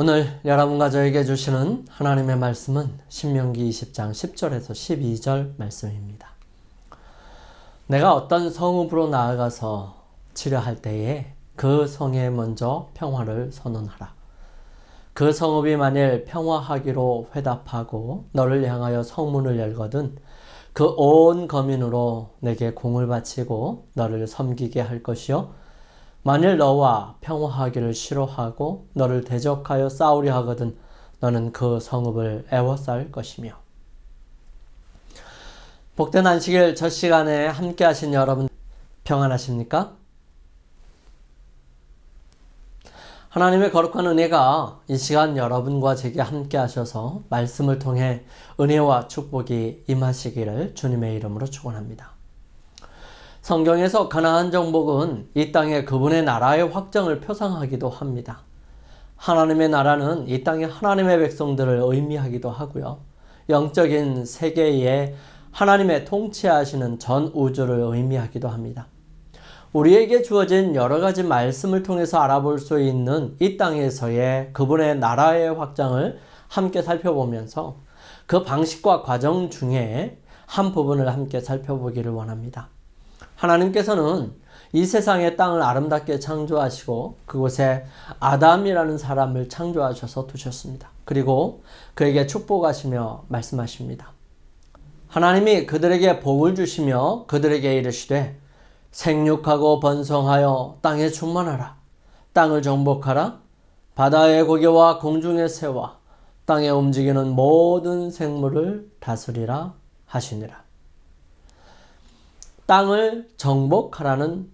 오늘 여러분과 저에게 주시는 하나님의 말씀은 신명기 20장 10절에서 12절 말씀입니다. 내가 어떤 성읍으로 나아가서 치려할 때에 그 성에 먼저 평화를 선언하라. 그 성읍이 만일 평화하기로 회답하고 너를 향하여 성문을 열거든 그 온 거민으로 내게 공을 바치고 너를 섬기게 할 것이요 만일 너와 평화하기를 싫어하고 너를 대적하여 싸우려 하거든 너는 그 성읍을 애워쌀 것이며. 복된 안식일 첫 시간에 함께 하신 여러분 평안하십니까? 하나님의 거룩한 은혜가 이 시간 여러분과 제게 함께 하셔서 말씀을 통해 은혜와 축복이 임하시기를 주님의 이름으로 축원합니다. 성경에서 가나안 정복은 이 땅에 그분의 나라의 확정을 표상하기도 합니다. 하나님의 나라는 이 땅에 하나님의 백성들을 의미하기도 하고요. 영적인 세계에 하나님의 통치하시는 전 우주를 의미하기도 합니다. 우리에게 주어진 여러 가지 말씀을 통해서 알아볼 수 있는 이 땅에서의 그분의 나라의 확장을 함께 살펴보면서 그 방식과 과정 중에 한 부분을 함께 살펴보기를 원합니다. 하나님께서는 이 세상의 땅을 아름답게 창조하시고 그곳에 아담이라는 사람을 창조하셔서 두셨습니다. 그리고 그에게 축복하시며 말씀하십니다. 하나님이 그들에게 복을 주시며 그들에게 이르시되 생육하고 번성하여 땅에 충만하라. 땅을 정복하라. 바다의 고기와 공중의 새와 땅에 움직이는 모든 생물을 다스리라 하시니라. 땅을 정복하라는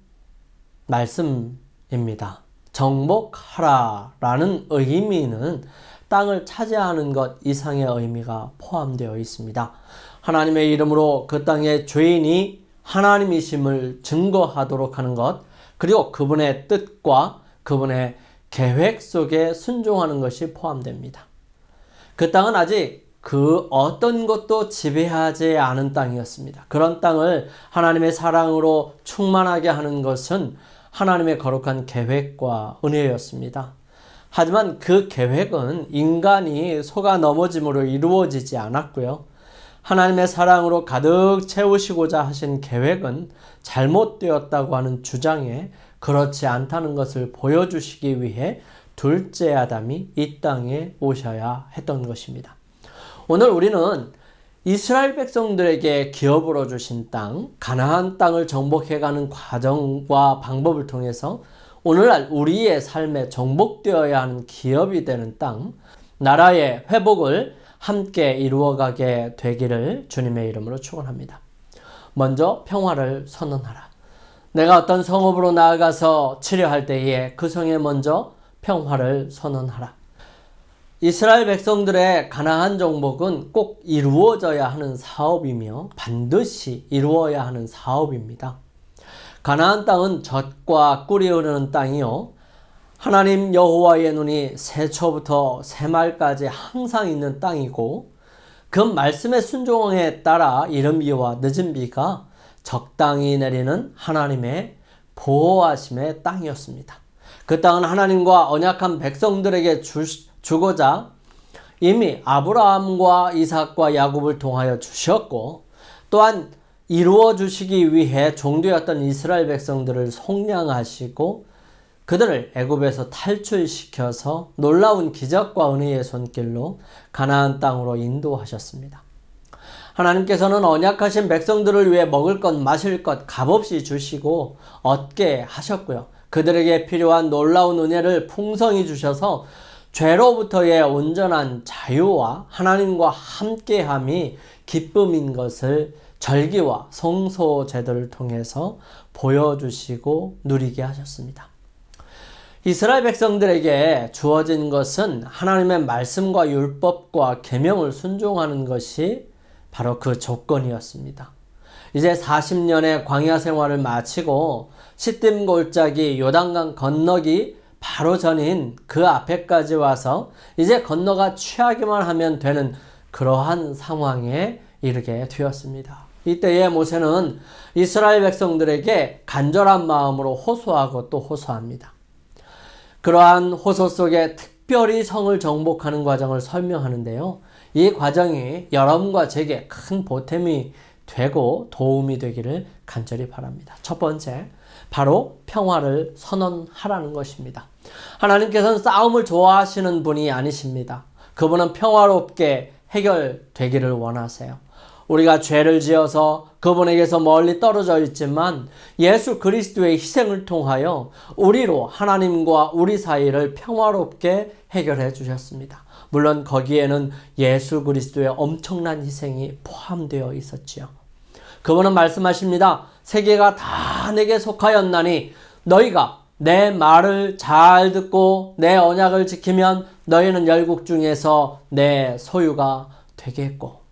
말씀입니다. 정복하라라는 의미는 땅을 차지하는 것 이상의 의미가 포함되어 있습니다. 하나님의 이름으로 그 땅의 죄인이 하나님이심을 증거하도록 하는 것, 그리고 그분의 뜻과 그분의 계획 속에 순종하는 것이 포함됩니다. 그 땅은 아직 그 어떤 것도 지배하지 않은 땅이었습니다. 그런 땅을 하나님의 사랑으로 충만하게 하는 것은 하나님의 거룩한 계획과 은혜였습니다. 하지만 그 계획은 인간이 속아 넘어짐으로 이루어지지 않았고요. 하나님의 사랑으로 가득 채우시고자 하신 계획은 잘못되었다고 하는 주장에 그렇지 않다는 것을 보여주시기 위해 둘째 아담이 이 땅에 오셔야 했던 것입니다. 오늘 우리는 이스라엘 백성들에게 기업으로 주신 땅, 가나안 땅을 정복해가는 과정과 방법을 통해서 오늘날 우리의 삶에 정복되어야 하는 기업이 되는 땅, 나라의 회복을 함께 이루어가게 되기를 주님의 이름으로 축원합니다. 먼저 평화를 선언하라. 내가 어떤 성읍으로 나아가서 치려할 때에 그 성에 먼저 평화를 선언하라. 이스라엘 백성들의 가나안 정복은 꼭 이루어져야 하는 사업이며 반드시 이루어야 하는 사업입니다. 가나안 땅은 젖과 꿀이 흐르는 땅이요, 하나님 여호와의 눈이 새초부터 새말까지 항상 있는 땅이고 그 말씀의 순종에 따라 이른 비와 늦은 비가 적당히 내리는 하나님의 보호하심의 땅이었습니다. 그 땅은 하나님과 언약한 백성들에게 주고자 이미 아브라함과 이삭과 야곱을 통하여 주셨고, 또한 이루어 주시기 위해 종되었던 이스라엘 백성들을 속량하시고 그들을 애굽에서 탈출시켜서 놀라운 기적과 은혜의 손길로 가나안 땅으로 인도하셨습니다. 하나님께서는 언약하신 백성들을 위해 먹을 것 마실 것 값없이 주시고 얻게 하셨고요. 그들에게 필요한 놀라운 은혜를 풍성히 주셔서 죄로부터의 온전한 자유와 하나님과 함께함이 기쁨인 것을 절기와 성소 제도를 통해서 보여주시고 누리게 하셨습니다. 이스라엘 백성들에게 주어진 것은 하나님의 말씀과 율법과 계명을 순종하는 것이 바로 그 조건이었습니다. 이제 40년의 광야 생활을 마치고 시딤 골짜기 요단강 건너기 바로 전인 그 앞에까지 와서 이제 건너가 취하기만 하면 되는 그러한 상황에 이르게 되었습니다. 이때에 모세는 이스라엘 백성들에게 간절한 마음으로 호소하고 또 호소합니다. 그러한 호소 속에 특별히 성을 정복하는 과정을 설명하는데요. 이 과정이 여러분과 제게 큰 보탬이 되고 도움이 되기를 간절히 바랍니다. 첫 번째, 바로 평화를 선언하라는 것입니다. 하나님께서는 싸움을 좋아하시는 분이 아니십니다. 그분은 평화롭게 해결되기를 원하세요. 우리가 죄를 지어서 그분에게서 멀리 떨어져 있지만 예수 그리스도의 희생을 통하여 우리로 하나님과 우리 사이를 평화롭게 해결해 주셨습니다. 물론 거기에는 예수 그리스도의 엄청난 희생이 포함되어 있었지요. 그분은 말씀하십니다. 세계가 다 내게 속하였나니 너희가 내 말을 잘 듣고 내 언약을 지키면 너희는 열국 중에서 내 소유가 되겠고.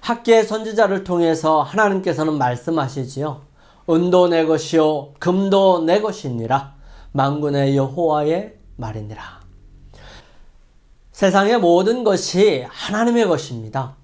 학개의 선지자를 통해서 하나님께서는 말씀하시지요. 은도 내 것이요 금도 내 것이니라. 만군의 여호와의 말이니라. 세상의 모든 것이 하나님의 것입니다.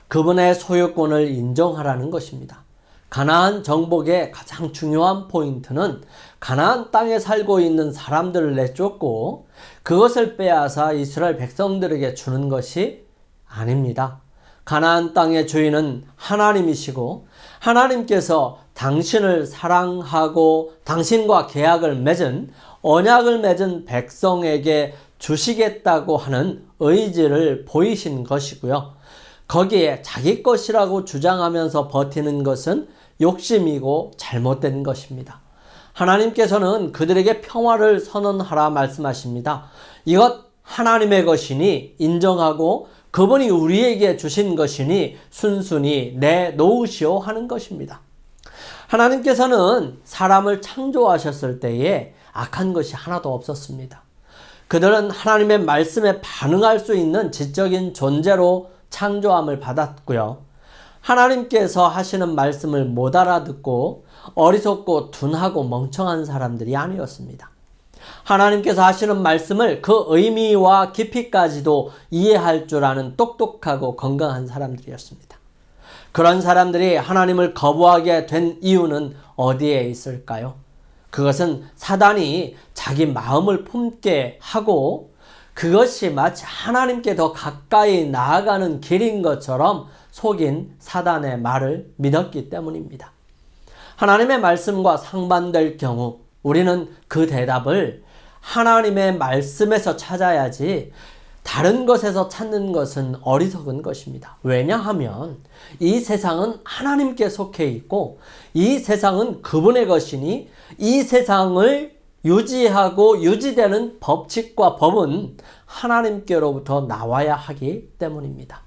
그분의 소유권을 인정하라는 것입니다. 가나안 정복의 가장 중요한 포인트는 가나안 땅에 살고 있는 사람들을 내쫓고 그것을 빼앗아 이스라엘 백성들에게 주는 것이 아닙니다. 가나안 땅의 주인은 하나님이시고 하나님께서 당신을 사랑하고 당신과 계약을 맺은 언약을 맺은 백성에게 주시겠다고 하는 의지를 보이신 것이고요. 거기에 자기 것이라고 주장하면서 버티는 것은 욕심이고 잘못된 것입니다. 하나님께서는 그들에게 평화를 선언하라 말씀하십니다. 이것 하나님의 것이니 인정하고 그분이 우리에게 주신 것이니 순순히 내놓으시오 하는 것입니다. 하나님께서는 사람을 창조하셨을 때에 악한 것이 하나도 없었습니다. 그들은 하나님의 말씀에 반응할 수 있는 지적인 존재로 창조함을 받았고요. 하나님께서 하시는 말씀을 못 알아듣고 어리석고 둔하고 멍청한 사람들이 아니었습니다. 하나님께서 하시는 말씀을 그 의미와 깊이까지도 이해할 줄 아는 똑똑하고 건강한 사람들이었습니다. 그런 사람들이 하나님을 거부하게 된 이유는 어디에 있을까요? 그것은 사단이 자기 마음을 품게 하고 그것이 마치 하나님께 더 가까이 나아가는 길인 것처럼 속인 사단의 말을 믿었기 때문입니다. 하나님의 말씀과 상반될 경우 우리는 그 대답을 하나님의 말씀에서 찾아야지 다른 것에서 찾는 것은 어리석은 것입니다. 왜냐하면 이 세상은 하나님께 속해 있고 이 세상은 그분의 것이니 이 세상을 유지하고 유지되는 법칙과 법은 하나님께로부터 나와야 하기 때문입니다.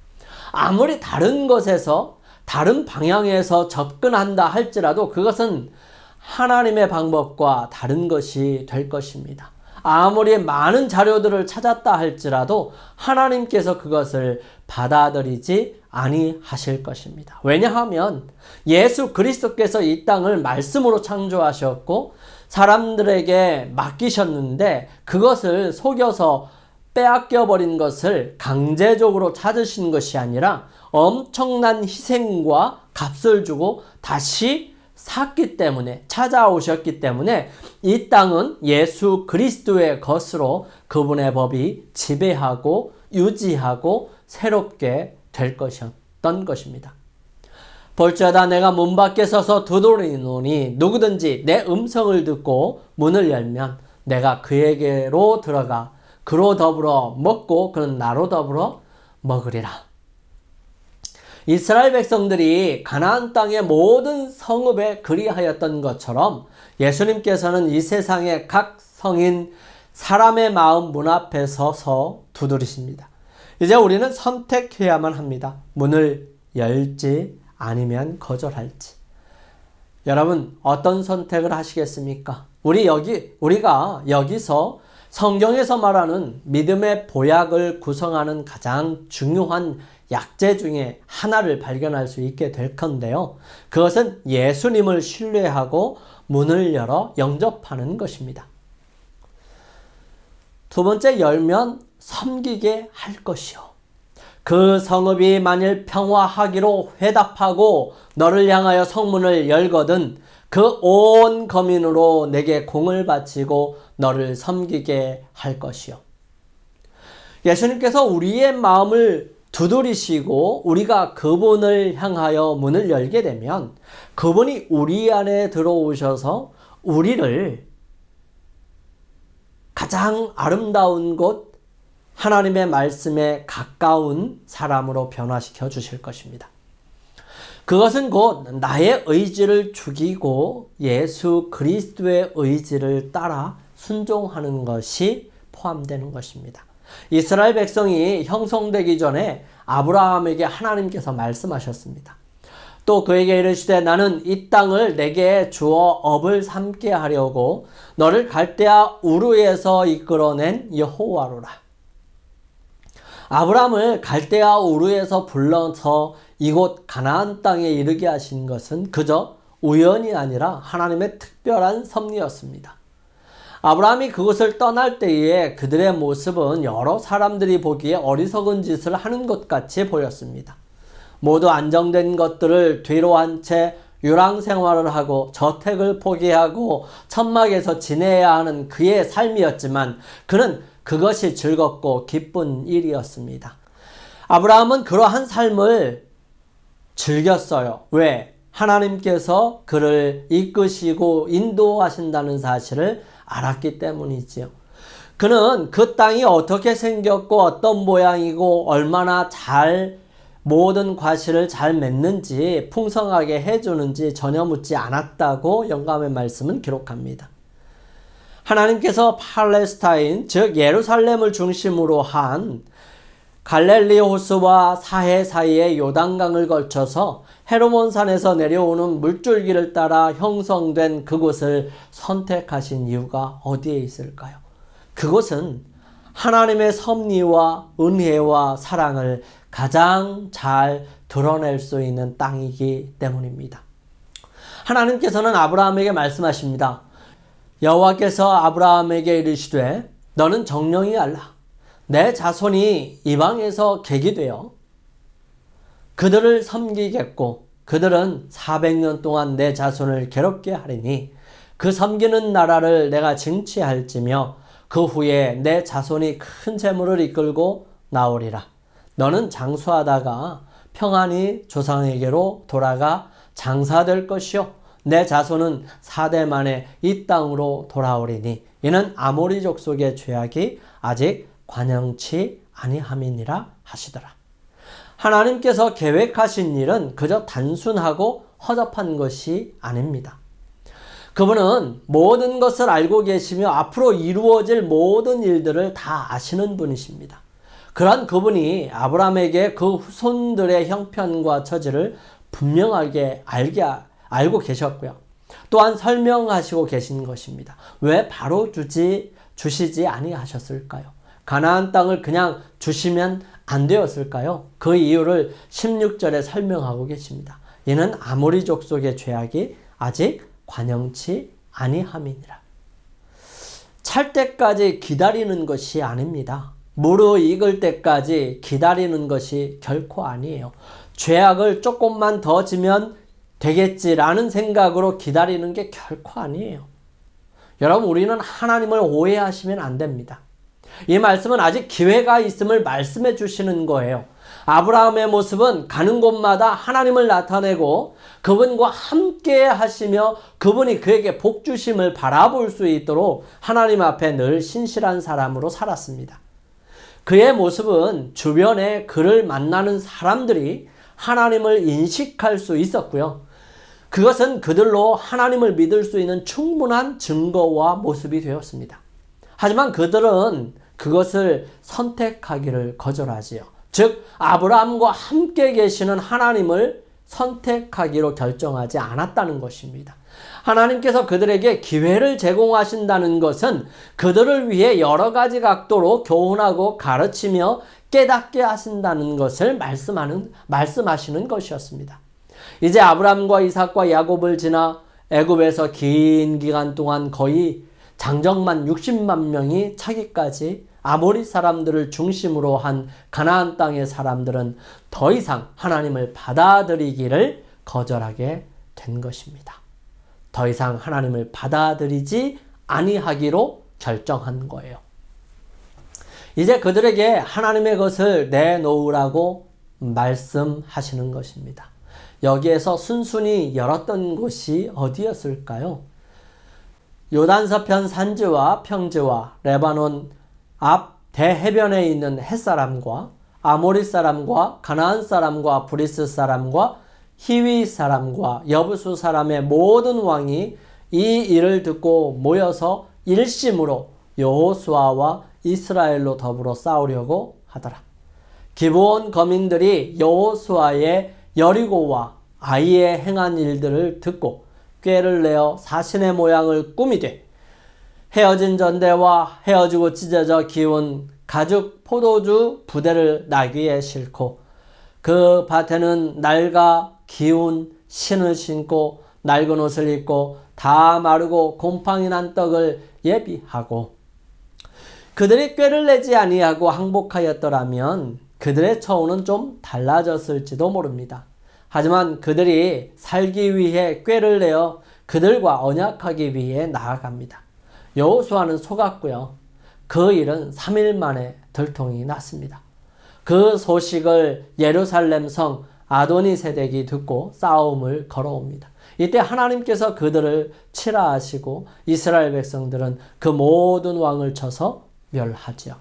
아무리 다른 것에서 다른 방향에서 접근한다 할지라도 그것은 하나님의 방법과 다른 것이 될 것입니다. 아무리 많은 자료들을 찾았다 할지라도 하나님께서 그것을 받아들이지 아니하실 것입니다. 왜냐하면 예수 그리스도께서 이 땅을 말씀으로 창조하셨고 사람들에게 맡기셨는데 그것을 속여서 빼앗겨버린 것을 강제적으로 찾으신 것이 아니라 엄청난 희생과 값을 주고 다시 샀기 때문에 찾아오셨기 때문에 이 땅은 예수 그리스도의 것으로 그분의 법이 지배하고 유지하고 새롭게 될 것이었던 것입니다. 볼지어다 내가 문 밖에 서서 두드리노니 누구든지 내 음성을 듣고 문을 열면 내가 그에게로 들어가 그로 더불어 먹고 그는 나로 더불어 먹으리라. 이스라엘 백성들이 가나안 땅의 모든 성읍에 그리하였던 것처럼 예수님께서는 이 세상의 각 성인 사람의 마음 문 앞에 서서 두드리십니다. 이제 우리는 선택해야만 합니다. 문을 열지 아니면 거절할지. 여러분 어떤 선택을 하시겠습니까? 우리가 여기서 성경에서 말하는 믿음의 보약을 구성하는 가장 중요한 약재 중에 하나를 발견할 수 있게 될 건데요. 그것은 예수님을 신뢰하고 문을 열어 영접하는 것입니다. 두 번째, 열면 섬기게 할 것이요. 그 성읍이 만일 평화하기로 회답하고 너를 향하여 성문을 열거든 그 온 거민으로 내게 공을 바치고 너를 섬기게 할 것이요. 예수님께서 우리의 마음을 두드리시고 우리가 그분을 향하여 문을 열게 되면 그분이 우리 안에 들어오셔서 우리를 가장 아름다운 곳, 하나님의 말씀에 가까운 사람으로 변화시켜 주실 것입니다. 그것은 곧 나의 의지를 죽이고 예수 그리스도의 의지를 따라 순종하는 것이 포함되는 것입니다. 이스라엘 백성이 형성되기 전에 아브라함에게 하나님께서 말씀하셨습니다. 또 그에게 이르시되 나는 이 땅을 내게 주어 업을 삼게 하려고 너를 갈대아 우르에서 이끌어낸 여호와로라. 아브라함을 갈대아 우르에서 불러서 이곳 가나안 땅에 이르게 하신 것은 그저 우연이 아니라 하나님의 특별한 섭리였습니다. 아브라함이 그곳을 떠날 때에 그들의 모습은 여러 사람들이 보기에 어리석은 짓을 하는 것 같이 보였습니다. 모두 안정된 것들을 뒤로 한 채 유랑 생활을 하고 저택을 포기하고 천막에서 지내야 하는 그의 삶이었지만 그는 그것이 즐겁고 기쁜 일이었습니다. 아브라함은 그러한 삶을 즐겼어요. 왜? 하나님께서 그를 이끄시고 인도하신다는 사실을 알았기 때문이지요. 그는 그 땅이 어떻게 생겼고 어떤 모양이고 얼마나 잘 모든 과실을 잘 맺는지 풍성하게 해주는지 전혀 묻지 않았다고 영감의 말씀은 기록합니다. 하나님께서 팔레스타인 즉 예루살렘을 중심으로 한 갈릴리 호수와 사해 사이의 요단강을 걸쳐서 헤르몬산에서 내려오는 물줄기를 따라 형성된 그곳을 선택하신 이유가 어디에 있을까요? 그곳은 하나님의 섭리와 은혜와 사랑을 가장 잘 드러낼 수 있는 땅이기 때문입니다. 하나님께서는 아브라함에게 말씀하십니다. 여호와께서 아브라함에게 이르시되 너는 정령이 알라. 내 자손이 이방에서 객이 되어 그들을 섬기겠고 그들은 400년 동안 내 자손을 괴롭게 하리니 그 섬기는 나라를 내가 징치할지며 그 후에 내 자손이 큰 재물을 이끌고 나오리라. 너는 장수하다가 평안히 조상에게로 돌아가 장사될 것이요 내 자손은 4대 만에 이 땅으로 돌아오리니 이는 아모리 족속의 죄악이 아직 관영치 아니함이니라 하시더라. 하나님께서 계획하신 일은 그저 단순하고 허접한 것이 아닙니다. 그분은 모든 것을 알고 계시며 앞으로 이루어질 모든 일들을 다 아시는 분이십니다. 그러한 그분이 아브라함에게 그 후손들의 형편과 처지를 분명하게 알고 계셨고요. 또한 설명하시고 계신 것입니다. 왜 바로 주시지 아니하셨을까요? 가나안 땅을 그냥 주시면 안 되었을까요? 그 이유를 16절에 설명하고 계십니다. 이는 아모리 족속의 죄악이 아직 관영치 아니함이니라. 찰 때까지 기다리는 것이 아닙니다. 무르익을 때까지 기다리는 것이 결코 아니에요. 죄악을 조금만 더 지면 되겠지라는 생각으로 기다리는 게 결코 아니에요. 여러분, 우리는 하나님을 오해하시면 안 됩니다. 이 말씀은 아직 기회가 있음을 말씀해 주시는 거예요. 아브라함의 모습은 가는 곳마다 하나님을 나타내고 그분과 함께 하시며 그분이 그에게 복 주심을 바라볼 수 있도록 하나님 앞에 늘 신실한 사람으로 살았습니다. 그의 모습은 주변에 그를 만나는 사람들이 하나님을 인식할 수 있었고요. 그것은 그들로 하나님을 믿을 수 있는 충분한 증거와 모습이 되었습니다. 하지만 그들은 그것을 선택하기를 거절하지요. 즉 아브라함과 함께 계시는 하나님을 선택하기로 결정하지 않았다는 것입니다. 하나님께서 그들에게 기회를 제공하신다는 것은 그들을 위해 여러 가지 각도로 교훈하고 가르치며 깨닫게 하신다는 것을 말씀하시는 것이었습니다. 이제 아브라함과 이삭과 야곱을 지나 애굽에서 긴 기간 동안 거의 장정만 60만 명이 차기까지 아모리 사람들을 중심으로 한 가나안 땅의 사람들은 더 이상 하나님을 받아들이기를 거절하게 된 것입니다. 더 이상 하나님을 받아들이지 아니하기로 결정한 거예요. 이제 그들에게 하나님의 것을 내놓으라고 말씀하시는 것입니다. 여기에서 순순히 열었던 곳이 어디였을까요? 요단서편 산지와 평지와 레바논 앞 대해변에 있는 햇사람과 아모리 사람과 가나안 사람과 브리스 사람과 히위 사람과 여부수 사람의 모든 왕이 이 일을 듣고 모여서 일심으로 여호수아와 이스라엘로 더불어 싸우려고 하더라. 기브온 거민들이 여호수아의 여리고와 아이에 행한 일들을 듣고 꾀를 내어 사신의 모양을 꾸미되 헤어진 전대와 헤어지고 찢어져 기운 가죽 포도주 부대를 나귀에 싣고 그 밭에는 낡아 기운 신을 신고 낡은 옷을 입고 다 마르고 곰팡이 난 떡을 예비하고 그들이 꾀를 내지 아니하고 항복하였더라면 그들의 처우는 좀 달라졌을지도 모릅니다. 하지만 그들이 살기 위해 꾀를 내어 그들과 언약하기 위해 나아갑니다. 여호수아는 속았고요. 그 일은 3일 만에 들통이 났습니다. 그 소식을 예루살렘 성 아도니세덱이 듣고 싸움을 걸어옵니다. 이때 하나님께서 그들을 치라하시고 이스라엘 백성들은 그 모든 왕을 쳐서 멸하지요.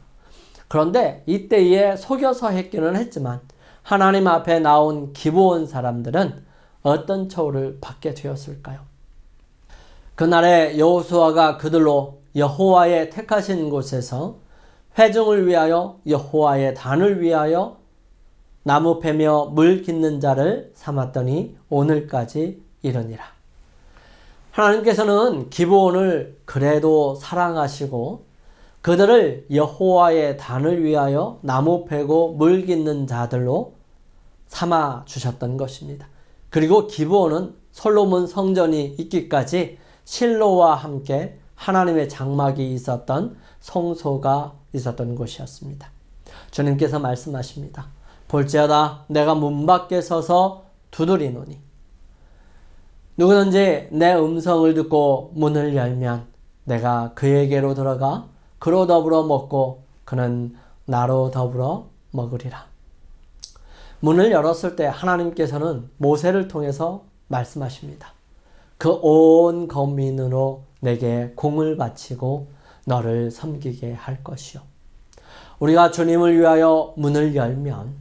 그런데 이때에 속여서 했기는 했지만 하나님 앞에 나온 기브온 사람들은 어떤 처우를 받게 되었을까요? 그날에 여호수아가 그들로 여호와의 택하신 곳에서 회중을 위하여 여호와의 단을 위하여 나무 패며 물 깃는 자를 삼았더니 오늘까지 이르니라. 하나님께서는 기브온을 그래도 사랑하시고 그들을 여호와의 단을 위하여 나무 패고 물 깃는 자들로 삼아 주셨던 것입니다. 그리고 기브온은 솔로몬 성전이 있기까지 실로와 함께 하나님의 장막이 있었던 성소가 있었던 곳이었습니다. 주님께서 말씀하십니다. 볼지어다 내가 문 밖에 서서 두드리노니 누구든지 내 음성을 듣고 문을 열면 내가 그에게로 들어가 그로 더불어 먹고 그는 나로 더불어 먹으리라. 문을 열었을 때 하나님께서는 모세를 통해서 말씀하십니다. 그 온 거민으로 내게 공을 바치고 너를 섬기게 할 것이요. 우리가 주님을 위하여 문을 열면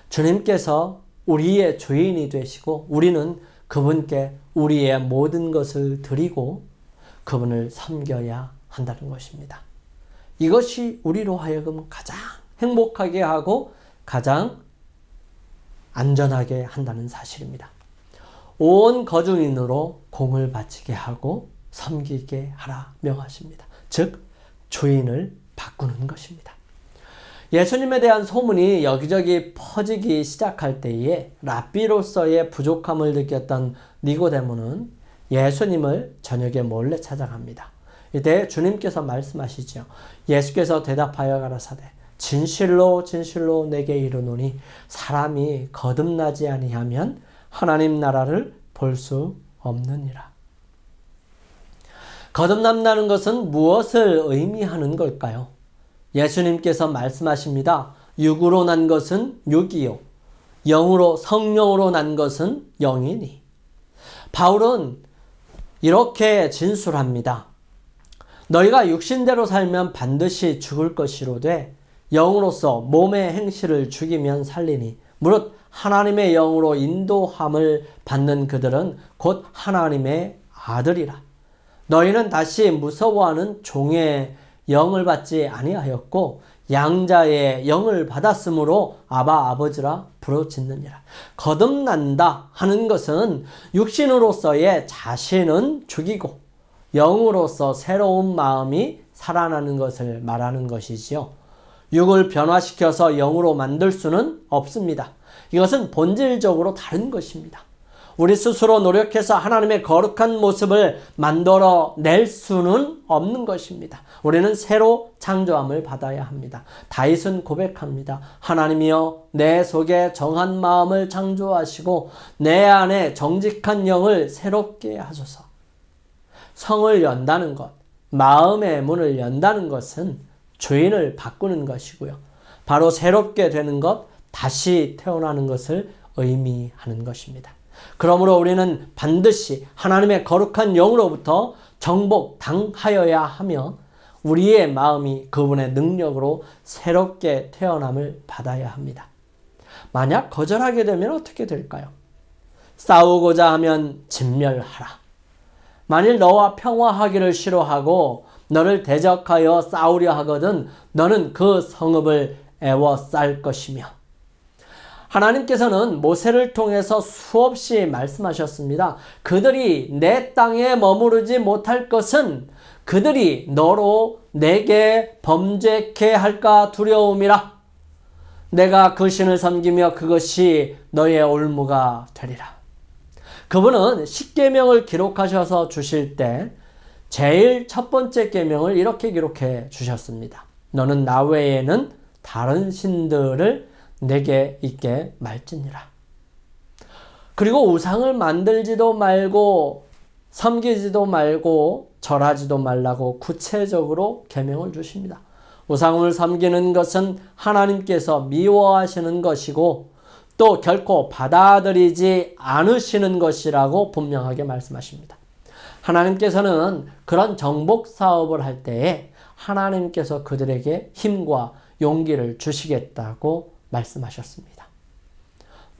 주님께서 우리의 주인이 되시고 우리는 그분께 우리의 모든 것을 드리고 그분을 섬겨야 한다는 것입니다. 이것이 우리로 하여금 가장 행복하게 하고 가장 안전하게 한다는 사실입니다. 온 거주인으로 공을 바치게 하고 섬기게 하라 명하십니다. 즉 주인을 바꾸는 것입니다. 예수님에 대한 소문이 여기저기 퍼지기 시작할 때에 랍비로서의 부족함을 느꼈던 니고데모는 예수님을 저녁에 몰래 찾아갑니다. 이때 주님께서 말씀하시죠. 예수께서 대답하여 가라사대 진실로 진실로 내게 이르노니 사람이 거듭나지 아니하면 하나님 나라를 볼 수 없느니라. 거듭난다는 것은 무엇을 의미하는 걸까요? 예수님께서 말씀하십니다. 육으로 난 것은 육이요 영으로 성령으로 난 것은 영이니. 바울은 이렇게 진술합니다. 너희가 육신대로 살면 반드시 죽을 것이로되 영으로서 몸의 행실을 죽이면 살리니 무릇 하나님의 영으로 인도함을 받는 그들은 곧 하나님의 아들이라. 너희는 다시 무서워하는 종의 영을 받지 아니하였고 양자의 영을 받았으므로 아바 아버지라 부르짖느니라. 거듭난다 하는 것은 육신으로서의 자신은 죽이고 영으로서 새로운 마음이 살아나는 것을 말하는 것이지요. 육을 변화시켜서 영으로 만들 수는 없습니다. 이것은 본질적으로 다른 것입니다. 우리 스스로 노력해서 하나님의 거룩한 모습을 만들어낼 수는 없는 것입니다. 우리는 새로 창조함을 받아야 합니다. 다윗은 고백합니다. 하나님이여 내 속에 정한 마음을 창조하시고 내 안에 정직한 영을 새롭게 하소서. 성을 연다는 것, 마음의 문을 연다는 것은 주인을 바꾸는 것이고요. 바로 새롭게 되는 것, 다시 태어나는 것을 의미하는 것입니다. 그러므로 우리는 반드시 하나님의 거룩한 영으로부터 정복당하여야 하며 우리의 마음이 그분의 능력으로 새롭게 태어남을 받아야 합니다. 만약 거절하게 되면 어떻게 될까요? 싸우고자 하면 진멸하라. 만일 너와 평화하기를 싫어하고 너를 대적하여 싸우려 하거든 너는 그 성읍을 애워쌀 것이며. 하나님께서는 모세를 통해서 수없이 말씀하셨습니다. 그들이 내 땅에 머무르지 못할 것은 그들이 너로 내게 범죄케 할까 두려움이라. 내가 그 신을 섬기며 그것이 너의 올무가 되리라. 그분은 10계명을 기록하셔서 주실 때 제일 첫 번째 계명을 이렇게 기록해 주셨습니다. 너는 나 외에는 다른 신들을 내게 있게 말지니라. 그리고 우상을 만들지도 말고 섬기지도 말고 절하지도 말라고 구체적으로 계명을 주십니다. 우상을 섬기는 것은 하나님께서 미워하시는 것이고 또 결코 받아들이지 않으시는 것이라고 분명하게 말씀하십니다. 하나님께서는 그런 정복 사업을 할 때에 하나님께서 그들에게 힘과 용기를 주시겠다고 말씀하셨습니다.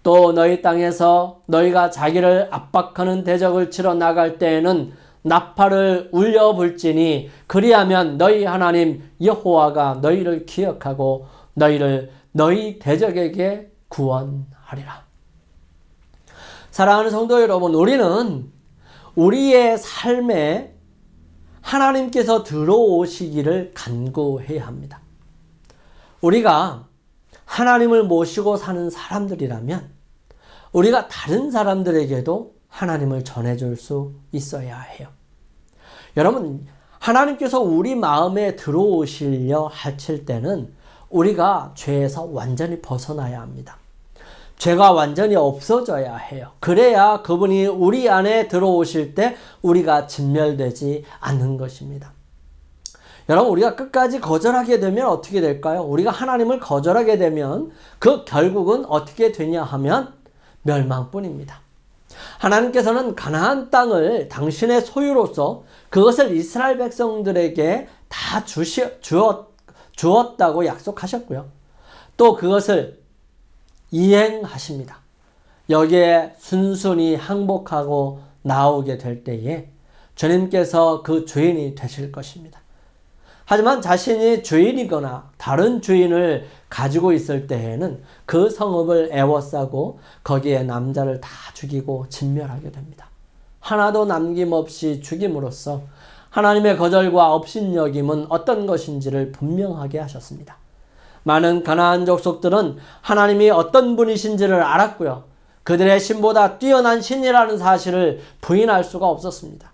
또 너희 땅에서 너희가 자기를 압박하는 대적을 치러 나갈 때에는 나팔을 울려 불지니 그리하면 너희 하나님 여호와가 너희를 기억하고 너희를 너희 대적에게 구원하리라. 사랑하는 성도 여러분, 우리는 우리의 삶에 하나님께서 들어오시기를 간구해야 합니다. 우리가 하나님을 모시고 사는 사람들이라면 우리가 다른 사람들에게도 하나님을 전해줄 수 있어야 해요. 여러분, 하나님께서 우리 마음에 들어오시려 하실 때는 우리가 죄에서 완전히 벗어나야 합니다. 죄가 완전히 없어져야 해요. 그래야 그분이 우리 안에 들어오실 때 우리가 진멸되지 않는 것입니다. 여러분, 우리가 끝까지 거절하게 되면 어떻게 될까요? 우리가 하나님을 거절하게 되면 그 결국은 어떻게 되냐 하면 멸망뿐입니다. 하나님께서는 가나안 땅을 당신의 소유로서 그것을 이스라엘 백성들에게 다 주었다고 약속하셨고요. 또 그것을 이행하십니다. 여기에 순순히 항복하고 나오게 될 때에 주님께서 그 주인이 되실 것입니다. 하지만 자신이 주인이거나 다른 주인을 가지고 있을 때에는 그 성읍을 애워싸고 거기에 남자를 다 죽이고 진멸하게 됩니다. 하나도 남김없이 죽임으로써 하나님의 거절과 업신여김은 어떤 것인지를 분명하게 하셨습니다. 많은 가나안 족속들은 하나님이 어떤 분이신지를 알았고요. 그들의 신보다 뛰어난 신이라는 사실을 부인할 수가 없었습니다.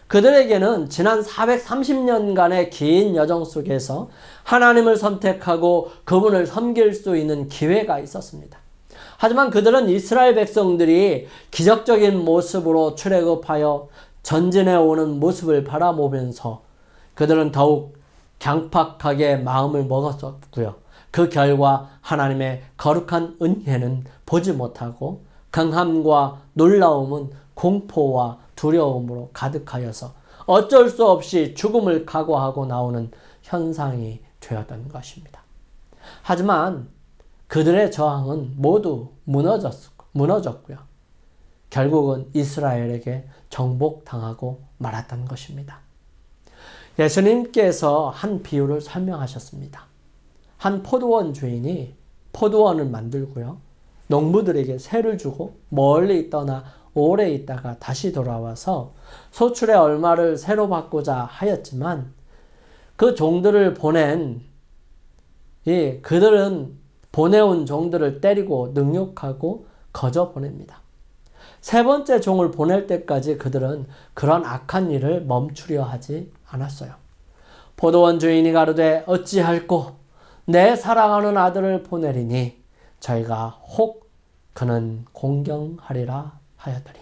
그들에게는 지난 430년간의 긴 여정 속에서 하나님을 선택하고 그분을 섬길 수 있는 기회가 있었습니다. 하지만 그들은 이스라엘 백성들이 기적적인 모습으로 출애굽하여 전진해 오는 모습을 바라보면서 그들은 더욱 강팍하게 마음을 먹었었고요. 그 결과 하나님의 거룩한 은혜는 보지 못하고 강함과 놀라움은 공포와 두려움으로 가득하여서 어쩔 수 없이 죽음을 각오하고 나오는 현상이 되었던 것입니다. 하지만 그들의 저항은 모두 무너졌고요. 결국은 이스라엘에게 정복당하고 말았던 것입니다. 예수님께서 한 비유를 설명하셨습니다. 한 포도원 주인이 포도원을 만들고요. 농부들에게 세를 주고 멀리 떠나 오래 있다가 다시 돌아와서 소출의 얼마를 새로 받고자 하였지만 그 종들을 그들은 보내온 종들을 때리고 능욕하고 거저 보냅니다. 세 번째 종을 보낼 때까지 그들은 그런 악한 일을 멈추려 하지 않았어요. 포도원 주인이 가로되 어찌할꼬 내 사랑하는 아들을 보내리니 저희가 혹 그는 공경하리라 하였더니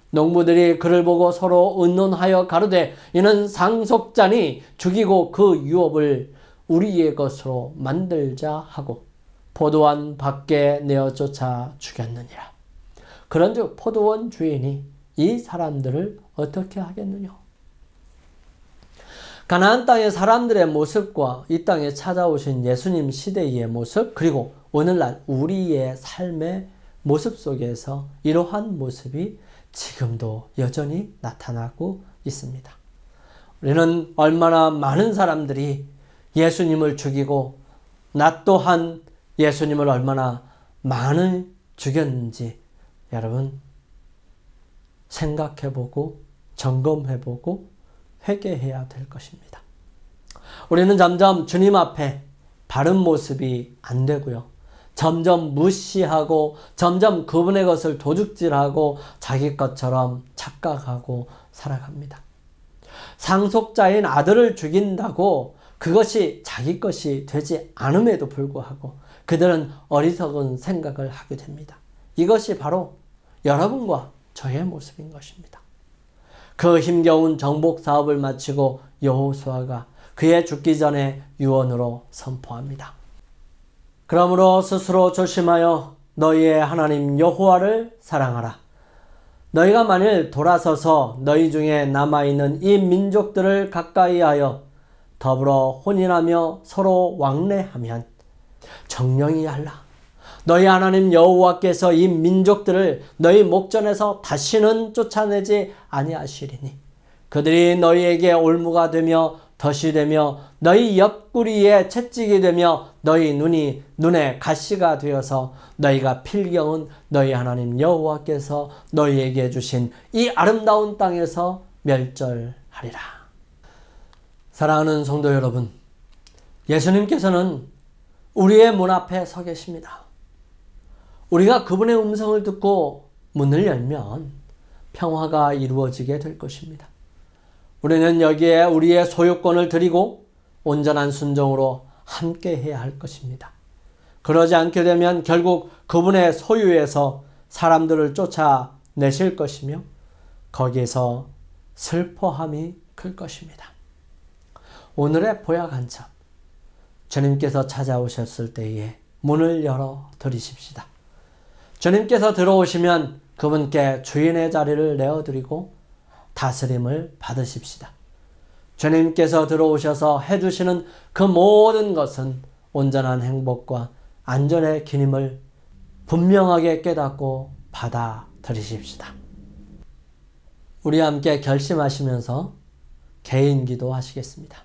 농부들이 그를 보고 서로 의논하여 가로되 이는 상속자니 죽이고 그 유업을 우리의 것으로 만들자 하고 포도원 밖에 내어 쫓아 죽였느니라. 그런즉 포도원 주인이 이 사람들을 어떻게 하겠느냐? 가나안 땅의 사람들의 모습과 이 땅에 찾아오신 예수님 시대의 모습, 그리고 오늘날 우리의 삶의 모습 속에서 이러한 모습이 지금도 여전히 나타나고 있습니다. 우리는 얼마나 많은 사람들이 예수님을 죽이고 나 또한 예수님을 얼마나 많이 죽였는지 여러분 생각해보고 점검해보고 회개해야 될 것입니다. 우리는 점점 주님 앞에 바른 모습이 안 되고요. 점점 무시하고 점점 그분의 것을 도둑질하고 자기 것처럼 착각하고 살아갑니다. 상속자인 아들을 죽인다고 그것이 자기 것이 되지 않음에도 불구하고 그들은 어리석은 생각을 하게 됩니다. 이것이 바로 여러분과 저의 모습인 것입니다. 그 힘겨운 정복 사업을 마치고 여호수아가 그의 죽기 전에 유언으로 선포합니다. 그러므로 스스로 조심하여 너희의 하나님 여호와를 사랑하라. 너희가 만일 돌아서서 너희 중에 남아있는 이 민족들을 가까이하여 더불어 혼인하며 서로 왕래하면 정령이 알라. 너희 하나님 여호와께서 이 민족들을 너희 목전에서 다시는 쫓아내지 아니하시리니 그들이 너희에게 올무가 되며 덫이 되며 너희 옆구리에 채찍이 되며 너희 눈에 가시가 되어서 너희가 필경은 너희 하나님 여호와께서 너희에게 주신 이 아름다운 땅에서 멸절하리라. 사랑하는 성도 여러분, 예수님께서는 우리의 문 앞에 서 계십니다. 우리가 그분의 음성을 듣고 문을 열면 평화가 이루어지게 될 것입니다. 우리는 여기에 우리의 소유권을 드리고 온전한 순종으로 함께 해야 할 것입니다. 그러지 않게 되면 결국 그분의 소유에서 사람들을 쫓아내실 것이며 거기에서 슬퍼함이 클 것입니다. 오늘의 보약 한 첩, 주님께서 찾아오셨을 때에 문을 열어 드리십시다. 주님께서 들어오시면 그분께 주인의 자리를 내어드리고 다스림을 받으십시다. 주님께서 들어오셔서 해주시는 그 모든 것은 온전한 행복과 안전의 기림을 분명하게 깨닫고 받아들이십시다. 우리 함께 결심하시면서 개인 기도하시겠습니다.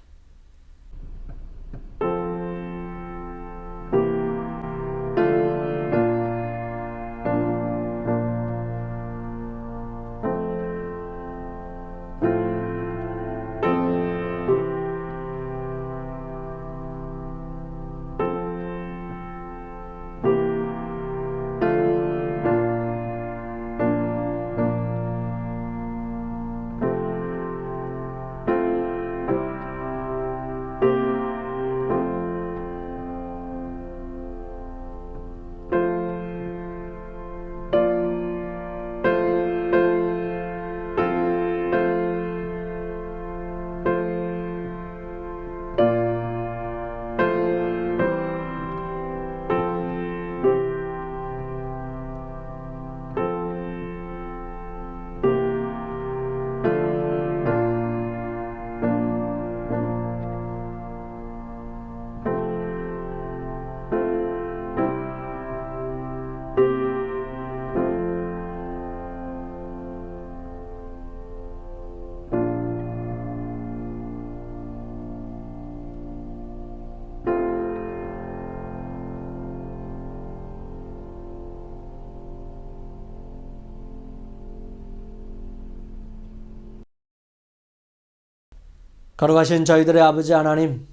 걸어가신 저희들의 아버지 하나님,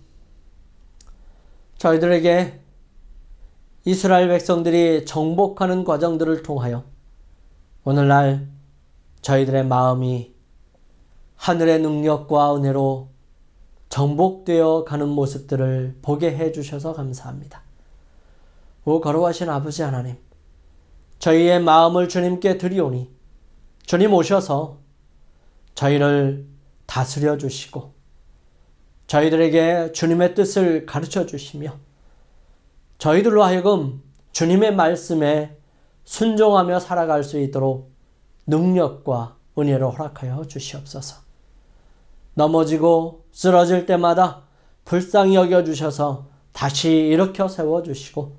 저희들에게 이스라엘 백성들이 정복하는 과정들을 통하여 오늘날 저희들의 마음이 하늘의 능력과 은혜로 정복되어 가는 모습들을 보게 해주셔서 감사합니다. 오 걸어가신 아버지 하나님, 저희의 마음을 주님께 드리오니 주님 오셔서 저희를 다스려 주시고 저희들에게 주님의 뜻을 가르쳐 주시며 저희들로 하여금 주님의 말씀에 순종하며 살아갈 수 있도록 능력과 은혜를 허락하여 주시옵소서. 넘어지고 쓰러질 때마다 불쌍히 여겨주셔서 다시 일으켜 세워주시고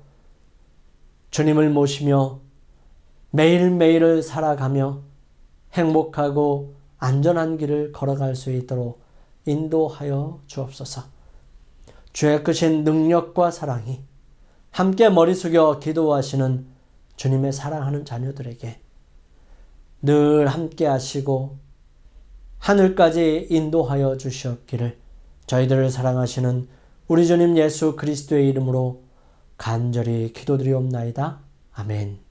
주님을 모시며 매일매일을 살아가며 행복하고 안전한 길을 걸어갈 수 있도록 인도하여 주옵소서. 주의 크신 능력과 사랑이 함께 머리 숙여 기도하시는 주님의 사랑하는 자녀들에게 늘 함께 하시고 하늘까지 인도하여 주시옵기를 저희들을 사랑하시는 우리 주님 예수 그리스도의 이름으로 간절히 기도드리옵나이다. 아멘.